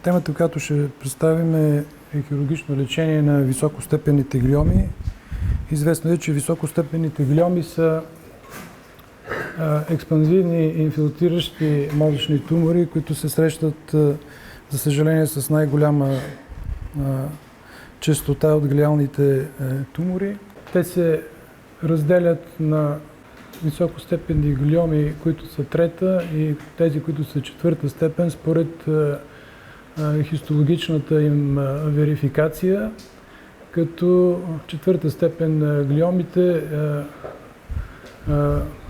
Темата, която ще представим е хирургично лечение на високостепенните глиоми. Известно е, че високостепенните глиоми са експанзивни инфилтриращи мозъчни тумори, които се срещат, за съжаление, с най-голяма честота от глиалните тумори. Те се разделят на високостепенни глиоми, които са трета, и тези, които са четвърта степен, според хистологичната им верификация, като четвърта степен глиомите,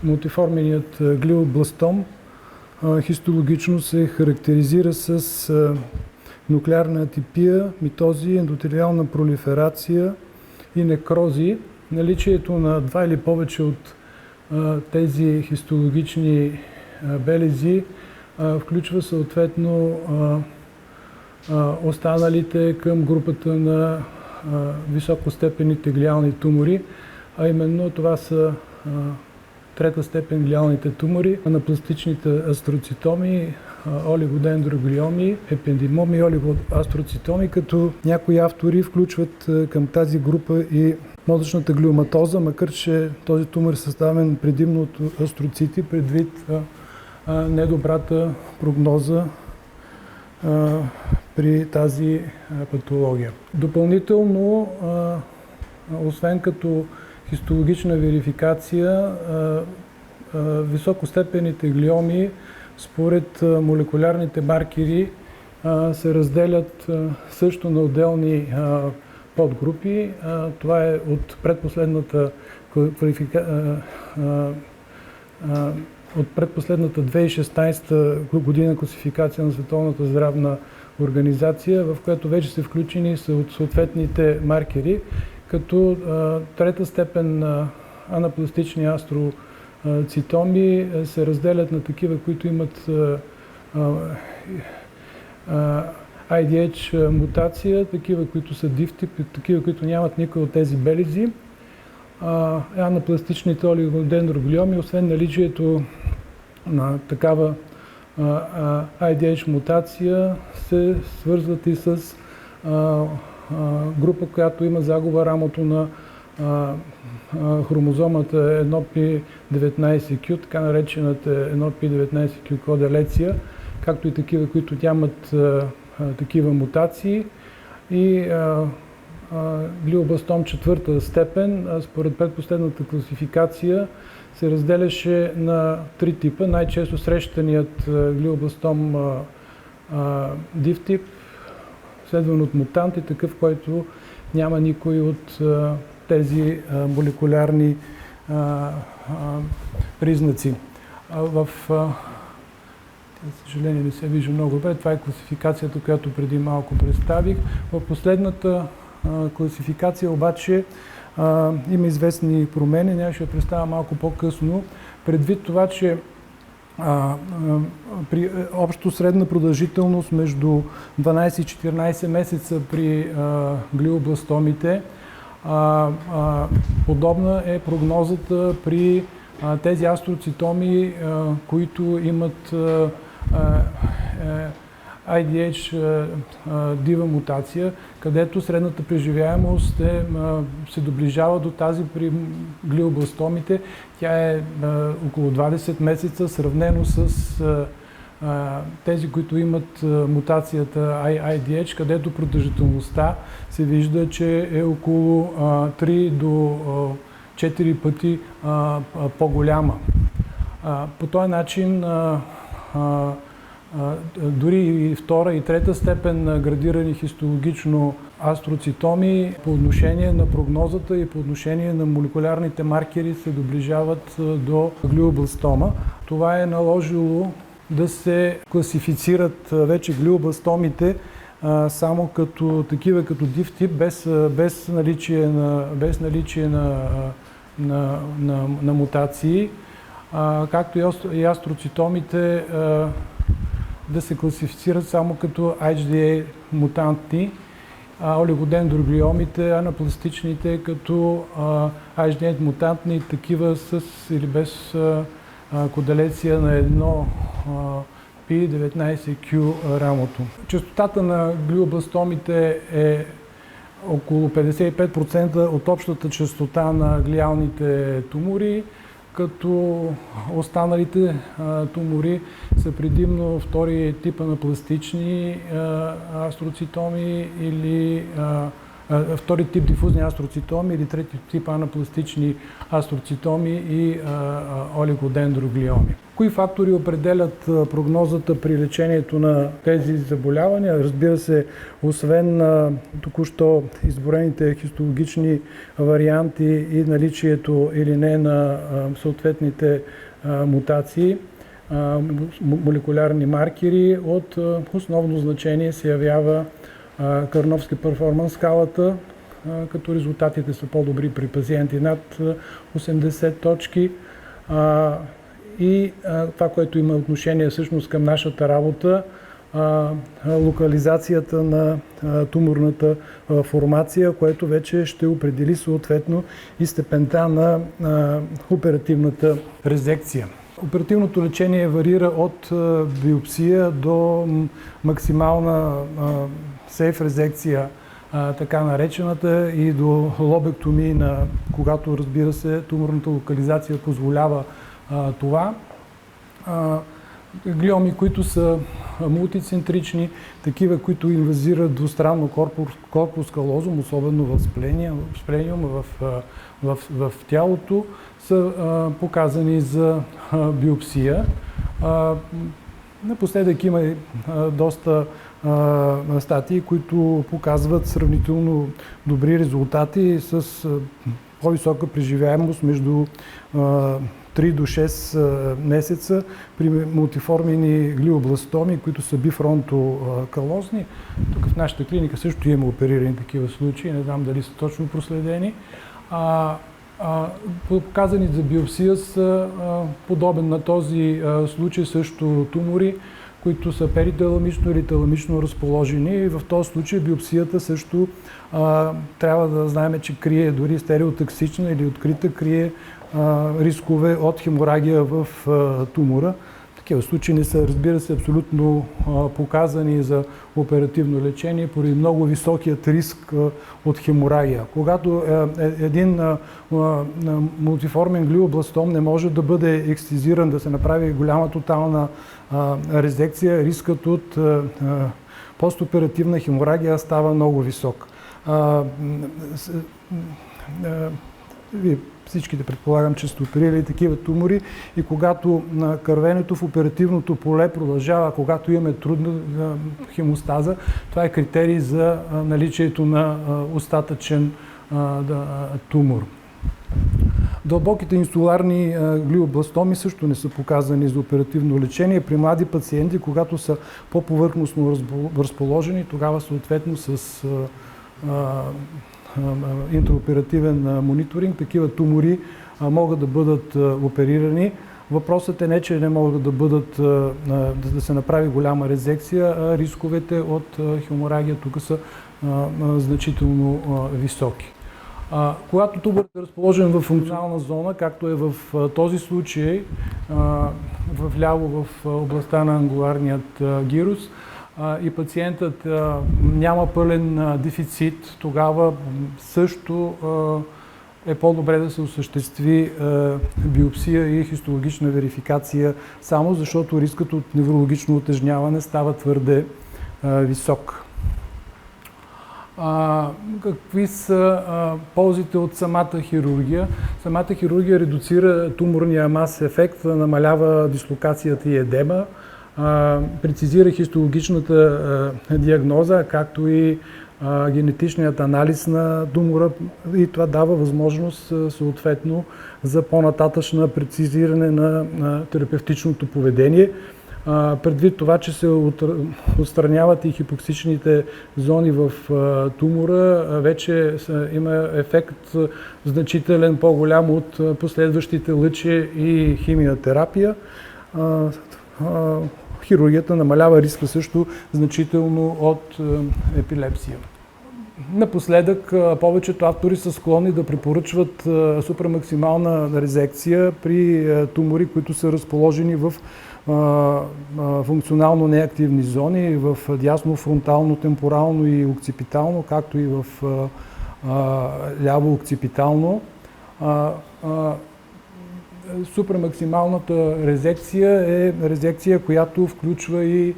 мултиформеният глиобластом хистологично се характеризира с нуклеарна атипия, митози, ендотелиална пролиферация и некрози. Наличието на два или повече от тези хистологични белези включва съответно останалите към групата на високостепенните глиални тумори, а именно това са трета степен глиалните тумори, анапластичните астроцитоми, олигодендроглиоми, епендимоми и олигоастроцитоми, като някои автори включват към тази група и мозъчната глиоматоза, макар че този тумор е съставен предимно от астроцити, предвид недобрата прогноза при тази патология. Допълнително, освен като хистологична верификация, високостепенните глиоми според молекулярните маркери се разделят също на отделни подгрупи. Това е от предпоследната 2016 година класификация на Световната здравна организация, в която вече са включени съответните маркери, като трета степен анапластични астроцитоми се разделят на такива, които имат IDH мутация, такива, които са дифтип, такива, които нямат никой от тези белези. Анапластичните олигодендроглиоми, освен наличието на такава IDH мутация, се свързват и с група, която има загуба рамото на хромозомата 1p19q, така наречената 1p19q коделеция, както и такива, които нямат такива мутации, и глиобластом четвърта степен, според предпоследната класификация, се разделяше на три типа. Най-често срещаният глиобластом дифтип, следван от мутант, и такъв, който няма никой от тези молекулярни признаци. За съжаление не се вижда много добре. Това е класификацията, която преди малко представих. В последната класификация обаче има известни промени. Ние ще я представя малко по-късно. Предвид това, че при общо средна продължителност между 12 и 14 месеца при глиобластомите, подобна е прогнозата при тези астроцитоми, които имат IDH дива мутация, където средната преживяемост се доближава до тази при глиобластомите. Тя е около 20 месеца, сравнено с тези, които имат мутацията IDH, където продължителността се вижда, че е около 3 до 4 пъти по-голяма. По този начин дори и втора и трета степен на градирани хистологично астроцитоми по отношение на прогнозата и по отношение на молекулярните маркери се доближават до глиобластома. Това е наложило да се класифицират вече глиобластомите само като такива, като дифтип, без наличие на мутации, както и астроцитомите да се класифицират само като HDA мутантни, олигодендроглиомите, анапластичните като HDA мутантни, такива с или без коделеция на P19Q рамото. Честотата на глиобластомите е около 55% от общата честота на глиалните тумори, като останалите тумори са предимно втори типа на пластични астроцитоми или втори тип дифузни астроцитоми или трети тип анапластични астроцитоми и олигодендроглиоми. Кои фактори определят прогнозата при лечението на тези заболявания? Разбира се, освен току-що изброените хистологични варианти и наличието или не на съответните мутации, молекулярни маркери, от основно значение се явява Карнофски перформанс скалата, като резултатите са по-добри при пациенти над 80 точки. И това, което има отношение всъщност към нашата работа, локализацията на туморната формация, което вече ще определи съответно и степента на оперативната резекция. Оперативното лечение варира от биопсия до максимална сейф резекция, така наречената, и до лобектомия, когато, разбира се, туморната локализация позволява това. Глиоми, които са мултицентрични, такива, които инвазират двустранно корпус калозум, особено в сплениум, в тялото, са показани за биопсия. Напоследък има доста статии, които показват сравнително добри резултати с по-висока преживяемост между 3 до 6 месеца при мултиформени глиобластоми, които са бифронтокалозни. Тук в нашата клиника също има оперирани такива случаи, не знам дали са точно проследени. Показани за биопсия са подобен на този случай също тумори, които са перителамично или таламично разположени. И в този случай биопсията също трябва да знаем, че крие дори стереотоксична или открита, крие рискове от хеморагия в тумора. Такива случаи не са, разбира се, абсолютно показани за оперативно лечение поради много високият риск от хеморагия. Когато един мултиформен глиобластом не може да бъде ексцизиран, да се направи голяма тотална резекция, рискът от постоперативна хеморагия става много висок. Вие всичките предполагам, че сте оперирали такива тумори, и когато кървенето в оперативното поле продължава, когато имаме трудна хемостаза, това е критерий за наличието на остатъчен тумор. Дълбоките инсуларни глиобластоми също не са показани за оперативно лечение. При млади пациенти, когато са по-повърхностно разположени, тогава съответно с интраоперативен мониторинг, такива тумори могат да бъдат оперирани. Въпросът е не, че не могат да бъдат, да се направи голяма резекция, а рисковете от хеморагия тук са значително високи. Когато туморът е разположен в функционална зона, както е в този случай, вляво в областта на ангуларният гирус, и пациентът няма пълен дефицит, тогава също е по-добре да се осъществи биопсия и хистологична верификация, само защото рискът от неврологично утежняване става твърде висок. Какви са ползите от самата хирургия? Самата хирургия редуцира туморния мас ефект, намалява дислокацията и едема, прецизира хистологичната диагноза, както и генетичният анализ на тумора, и това дава възможност съответно за по-нататъчно прецизиране на терапевтичното поведение. Предвид това, че се отстраняват и хипоксичните зони в тумора, вече има ефект значителен, по-голям от последващите лъчи и химиотерапия. Хирургията намалява риска също значително от епилепсия. Напоследък повечето автори са склонни да препоръчват супрамаксимална резекция при тумори, които са разположени в функционално неактивни зони в дясно фронтално, темпорално и окципитално, както и в ляво окципитално. Супрамаксималната резекция е резекция, която включва и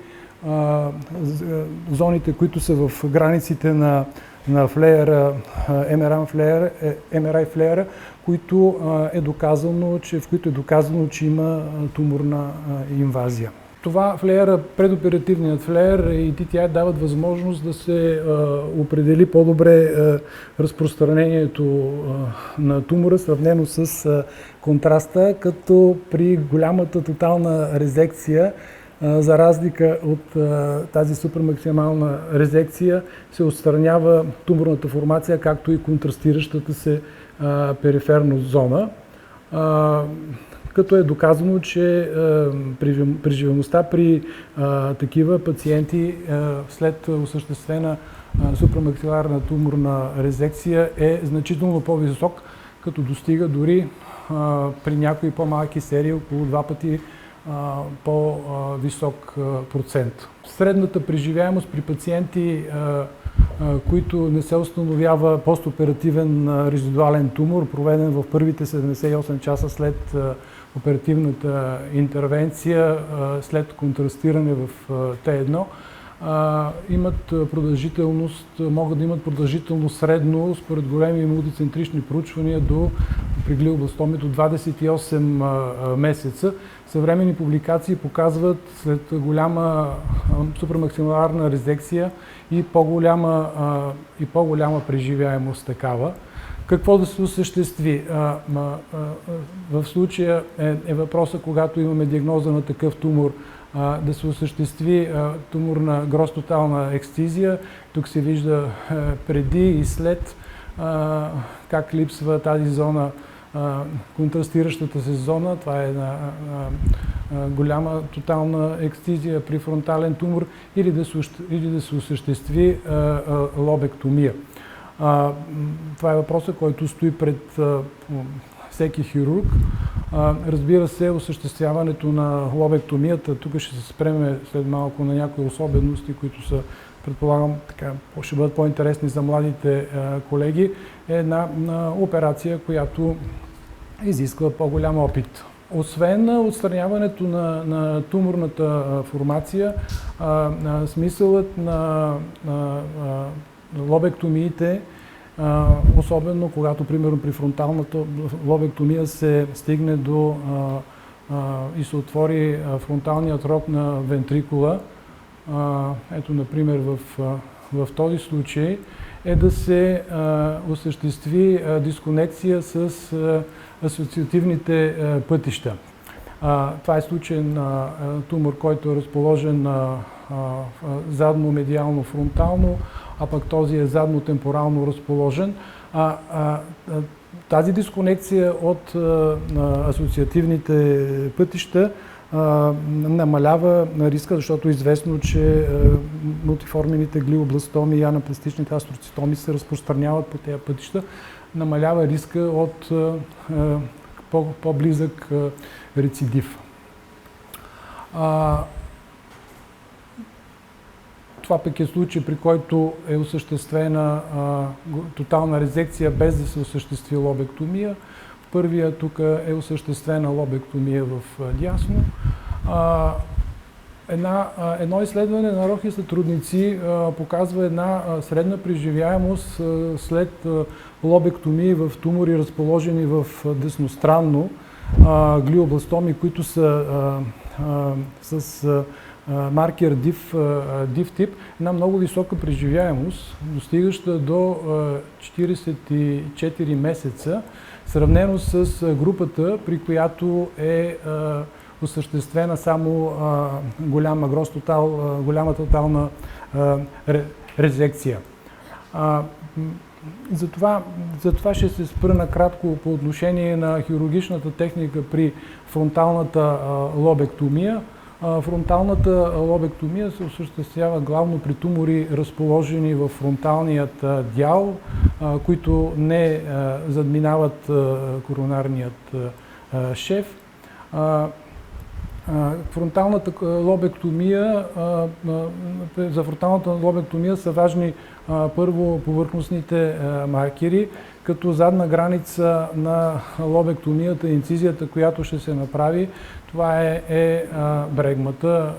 зоните, които са в границите на флеера, MRI флеера, в които е доказано, че има туморна инвазия. Това флеера, предоперативният флеер и TTI дават възможност да се определи по-добре разпространението на тумора, сравнено с контраста, като при голямата тотална резекция, за разлика от тази супрамаксимална резекция, се отстранява туморната формация, както и контрастиращата се периферна зона. Като е доказано, че преживаемостта при такива пациенти след осъществена супрамаксиларна туморна резекция е значително по-висок, като достига дори при някои по-малки серии около 2 пъти по-висок процент. Средната преживяемост при пациенти, които не се установява постоперативен резидуален тумор, проведен в първите 78 часа след оперативната интервенция, след контрастиране в Т1, могат да имат продължителност средно, според големи мултицентрични проучвания, при глиобластоми до 28 месеца. Съвременни публикации показват след голяма супрамаксиларна резекция и по-голяма преживяемост такава. Какво да се осъществи? В случая е въпроса, когато имаме диагноза на такъв тумор, да се осъществи туморна гросс-тотална ексцизия. Тук се вижда преди и след как липсва тази зона, контрастиращата се зона. Това е една голяма тотална ексцизия при фронтален тумор, или да се осъществи лобектомия. Това е въпросът, който стои пред всеки хирург. Разбира се, осъществяването на лобектомията, тук ще се спреме след малко на някои особености, които са, предполагам, ще бъдат по-интересни за младите колеги, е една операция, която изисква по-голям опит. Освен отстраняването на туморната формация, смисълът на лобектомиите, особено когато, примерно, при фронталната лобектомия се стигне до и се отвори фронталният рог на вентрикула. Ето, например, в този случай е да се осъществи дисконекция с асоциативните пътища. Това е случай на тумор, който е разположен задно-медиално фронтално, а пък този е задно-темпорално разположен. Тази дисконекция от асоциативните пътища намалява риска, защото е известно, че мултиформените глиобластоми и анапластичните астроцитоми се разпространяват по тези пътища, намалява риска от по-близък рецидив. Това пък е случай, при който е осъществена тотална резекция без да се осъществи лобектомия. Първия тук е осъществена лобектомия в дясно. Едно изследване на Рохи сътрудници показва една средна преживяемост след лобектомии в тумори, разположени в десностранно глиобластоми, които са с маркер DIF тип, една много висока преживяемост, достигаща до 44 месеца, сравнено с групата, при която е осъществена само голяма тотална резекция. Затова ще се спра накратко по отношение на хирургичната техника при фронталната лобектомия. Фронталната лобектомия се осъществява главно при тумори, разположени в фронталният дял, които не задминават коронарният шев. Фронталната лобектомия, за фронталната лобектомия са важни първо повърхностните маркери, като задна граница на лобектомията, инцизията, която ще се направи, това е брегмата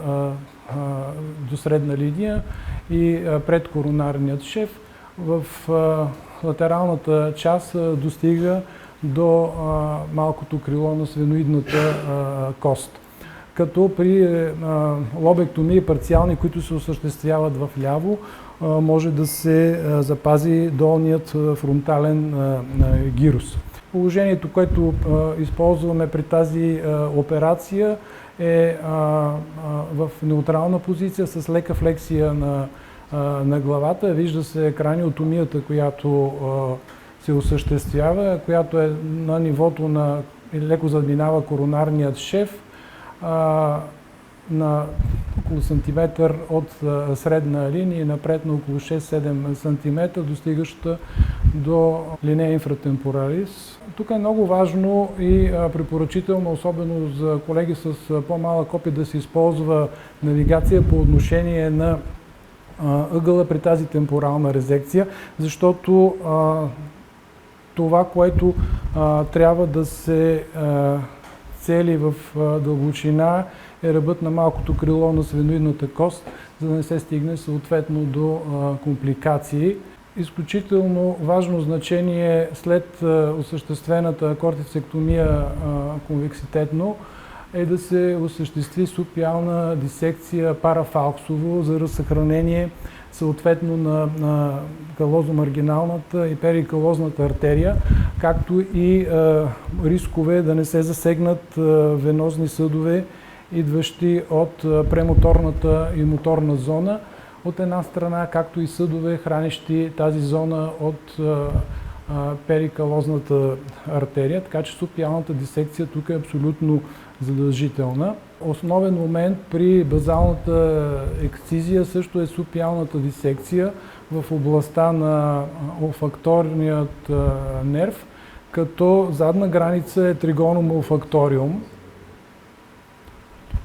до средна линия и предкоронарният шев. В латералната част достига до малкото крило на свеноидната кост. Като при лобектомии парциални, които се осъществяват в ляво, може да се запази долният фронтален гирус. Положението, което използваме при тази операция е в неутрална позиция с лека флексия на главата. Вижда се краниотомията, която се осъществява, която е на нивото на леко задминава коронарният шев, на около сантиметър от средна линия и напред на около 6-7 см, достигаща до линея инфратемпоралис. Тук е много важно и препоръчително, особено за колеги с по-малък опит, да се използва навигация по отношение на ъгъла при тази темпорална резекция, защото това, което трябва да се цели в дълбочина, е ръбът на малкото крило на свеноидната кост, за да не се стигне съответно до компликации. Изключително важно значение след осъществената кортицектомия конвекситетно е да се осъществи субпиална дисекция парафалксово за разсъхранение съответно на калозомаргиналната и перикалозната артерия, както и рискове да не се засегнат венозни съдове, идващи от премоторната и моторна зона от една страна, както и съдове, хранещи тази зона от перикалозната артерия, така че субпиалната дисекция тук е абсолютно задължителна. Основен момент при базалната ексцизия също е субпиалната дисекция в областта на олфакторният нерв, като задна граница е тригонум олфакториум,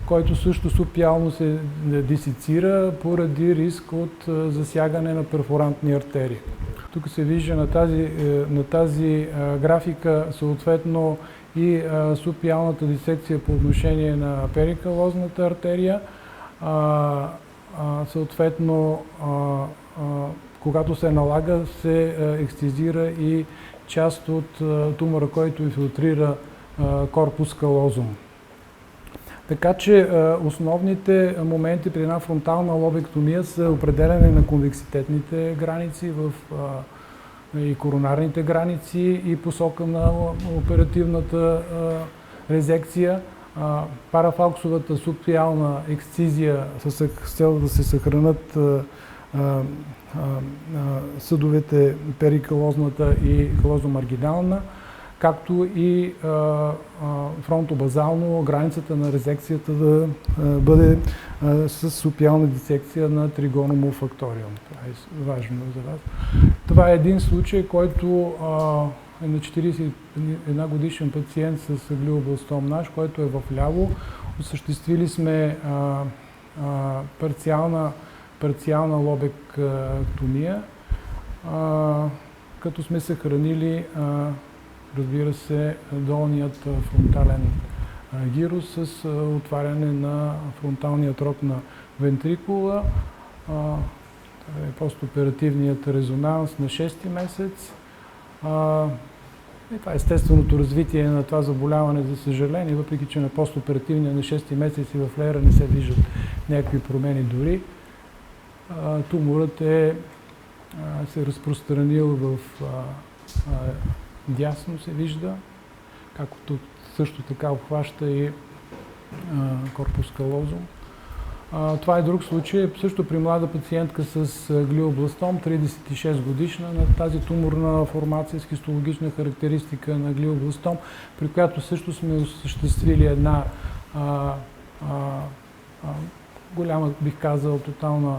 който също субпиално се дисецира поради риск от засягане на перфорантни артерии. Тук се вижда на тази графика съответно и субпиалната дисекция по отношение на перикалозната артерия. Съответно, когато се налага, се ексцизира и част от тумора, който инфилтрира корпус калозум. Така че основните моменти при една фронтална лобектомия са определяне на конвекситетните граници и коронарните граници и посока на оперативната резекция, парафалксовата субпиална ексцизия с цел да се съхранят съдовете перикалозната и калозомаргинална, както и фронтобазално границата на резекцията да бъде с субпиална дисекция на тригонум олфакториум. Това е важно за вас. Това е един случай, който е на 41 годишен пациент с глиобластом наш, който е в ляво. Осъществили сме парциална лобектомия, като сме съхранили, разбира се, долният фронтален гирус с отваряне на фронталния троп на вентрикула. Постоперативният резонанс на 6-ти месец. И това е естественото развитие на това заболяване, за съжаление, въпреки че на постоперативния на 6-ти месец и в леера не се виждат някакви промени дори. Туморът се разпространил в дясно се вижда, както също така обхваща и корпус калозум. Това е друг случай, също при млада пациентка с глиобластом, 36 годишна, на тази туморна формация с хистологична характеристика на глиобластом, при която също сме осъществили една голяма, бих казал, тотална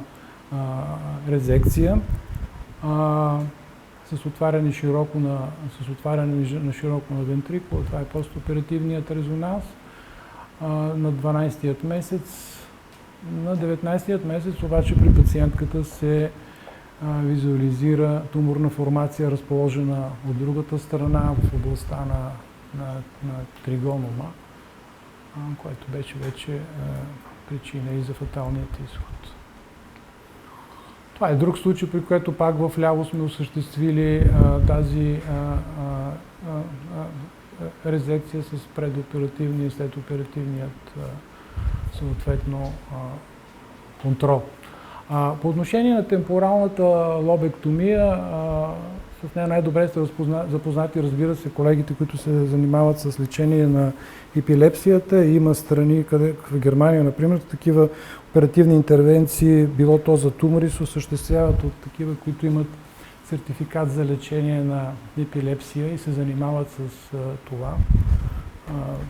резекция с отваряне на широко на вентрикула. Това е постоперативният резонанс. на 12-тият месец. На 19-тият месец обаче при пациентката се визуализира туморна формация, разположена от другата страна в областта на тригонома, което беше вече причина и за фаталният изход. Това е друг случай, при което пак в ляво сме осъществили тази резекция с предоперативния и следоперативният съответно контрол. По отношение на темпоралната лобектомия, с нея най-добре сте запознати, разбира се, колегите, които се занимават с лечение на епилепсията. Има страни, къде в Германия, например, такива оперативни интервенции, било то за тумори, се осъществяват от такива, които имат сертификат за лечение на епилепсия и се занимават с това.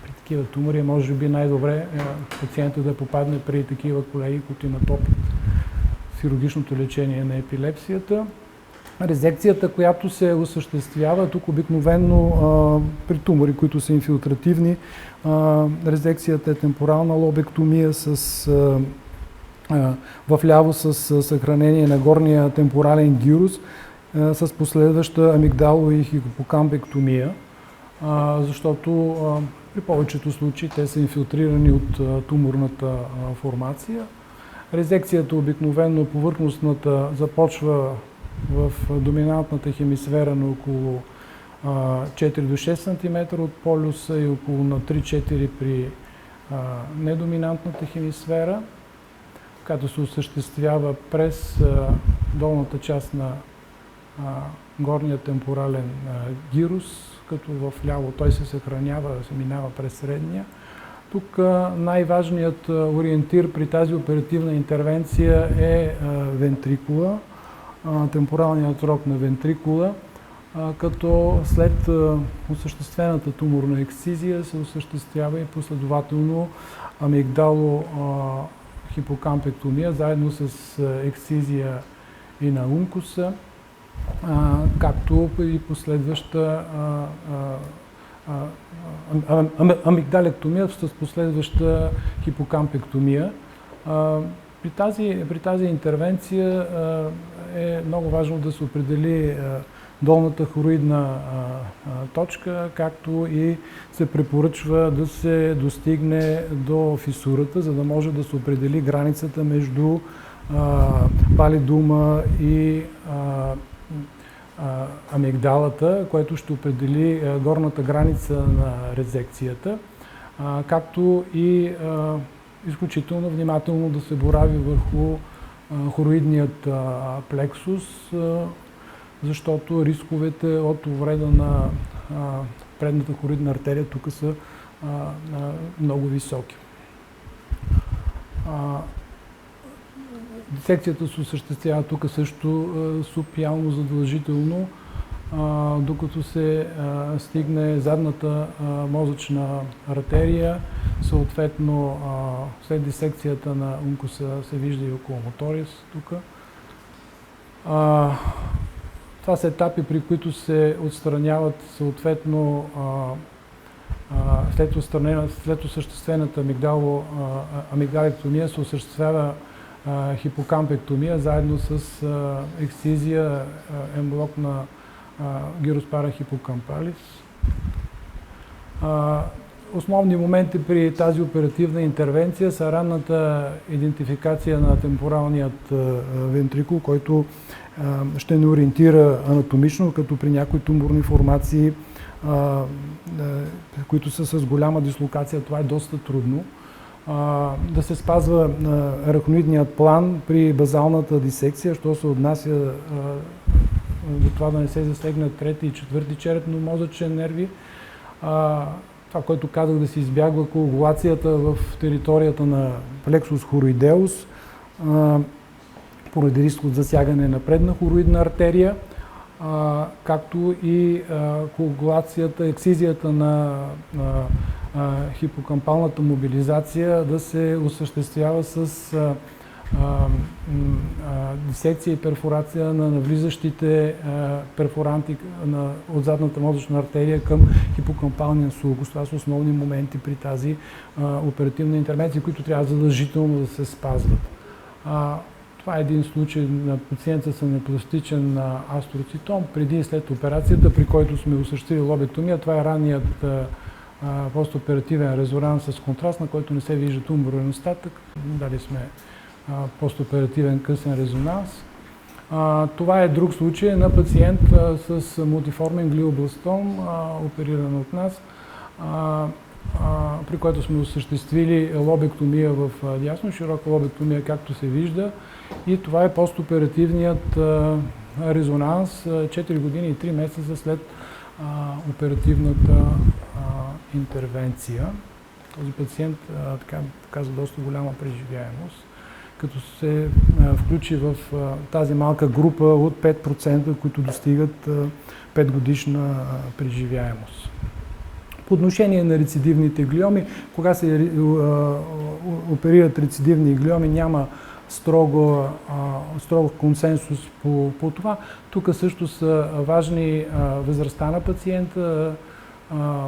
При такива тумори може би най-добре пациентът да попадне при такива колеги, които имат опит в хирургичното лечение на епилепсията. Резекцията, която се осъществява тук обикновено при тумори, които са инфилтративни, резекцията е темпорална лобектомия в ляво с съхранение на горния темпорален гирус с последваща амигдало- и хипокампектомия, защото при повечето случаи те са инфилтрирани от туморната формация. Резекцията обикновено повърхностната започва в доминантната хемисфера на около 4 до 6 см от полюса и около на 3-4 при недоминантната хемисфера, която се осъществява през долната част на горния темпорален гирус, като в ляво той се съхранява, се минава през средния. Тук най-важният ориентир при тази оперативна интервенция е вентрикула, темпоралният рог на вентрикула, като след осъществената туморна ексцизия се осъществява и последователно амигдало-хипокампектомия, заедно с ексцизия и на ункуса, както и последваща амигдалектомия с последваща хипокампектомия. При тази интервенция е много важно да се определи долната хороидна точка, както и се препоръчва да се достигне до фисурата, за да може да се определи границата между палидума и амигдалата, което ще определи горната граница на резекцията, както и изключително внимателно да се борави върху хороидният плексус, защото рисковете от увреда на предната хороидна артерия тук са много високи. Дисекцията се осъществява тук също субпиално задължително, докато се стигне задната мозъчна артерия. Съответно, след дисекцията на ункуса се вижда и околомоторис тук. Това са етапи, при които се отстраняват съответно след осъществената амигдалектомия се осъществява хипокампектомия, заедно с ексцизия, емблок на гирус парахипокампалис. Основни моменти при тази оперативна интервенция са ранната идентификация на темпоралният вентрикул, който ще ни ориентира анатомично, като при някои туморни формации, които са с голяма дислокация, това е доста трудно. Да се спазва арахноидният план при базалната дисекция, що се отнася до това да не се засегнат трети и четвърти черепно-мозъчен нерви. Това, което казах, да се избягва коагулацията в територията на плексус хороидеус, поради риск от засягане на предна хороидна артерия, както и коагулацията, ексцизията на хипокампалната мобилизация да се осъществява с дисекция и перфорация на навлизащите перфоранти от задната мозъчна артерия към хипокампалния сулкус. Това са основни моменти при тази оперативна интервенция, които трябва задължително да се спазват. Това е един случай на пациент с анепластичен астроцитом преди и след операцията, при който сме осъществили лобектомия. Това е ранният постоперативен резонанс с контраст, на който не се вижда туморен остатък. Дали сме постоперативен късен резонанс. Това е друг случай на пациент с мултиформен глиобластом, опериран от нас, при който сме осъществили лобектомия в дясно, широка лобектомия, както се вижда. И това е постоперативният резонанс 4 години и 3 месеца след оперативната интервенция. Този пациент показва доста голяма преживяемост, като се включи в тази малка група от 5%, които достигат 5 годишна преживяемост. По отношение на рецидивните глиоми, кога се оперират рецидивни глиоми, няма строг консенсус по това. Тук също са важни възрастта на пациента,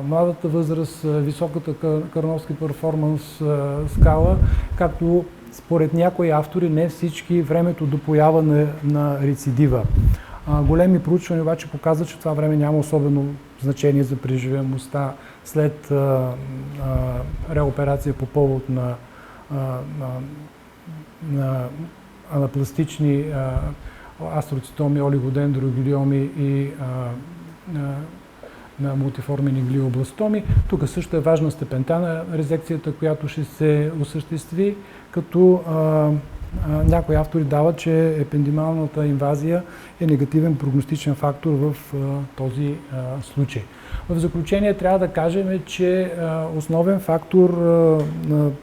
младата възраст, високата Карновски перформанс скала, както според някои автори не всички времето до поява на рецидива. Големи проучвания обаче показват, че това време няма особено значение за преживяемостта след реоперация по повод на анапластични астроцитоми, олигодендроглиоми и на мултиформени глиобластоми. Тук също е важна степента на резекцията, която ще се осъществи, като някои автори дават, че епендималната инвазия е негативен прогностичен фактор в този случай. В заключение трябва да кажем, че основен фактор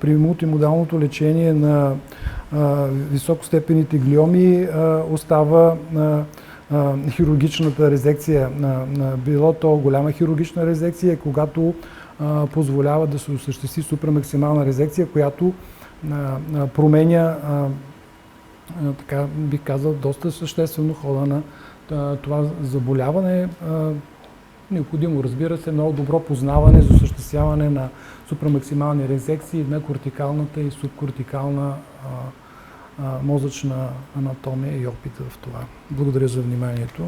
при мултимодалното лечение на високостепенните глиоми остава хирургичната резекция, било то голяма хирургична резекция, когато позволява да се осъществи супрамаксимална резекция, която променя, така бих казал, доста съществено хода на това заболяване. Необходимо, разбира се, много добро познаване за осъществяване на супрамаксимални резекции на кортикалната и субкортикална мозъчна анатомия и опит в това. Благодаря за вниманието.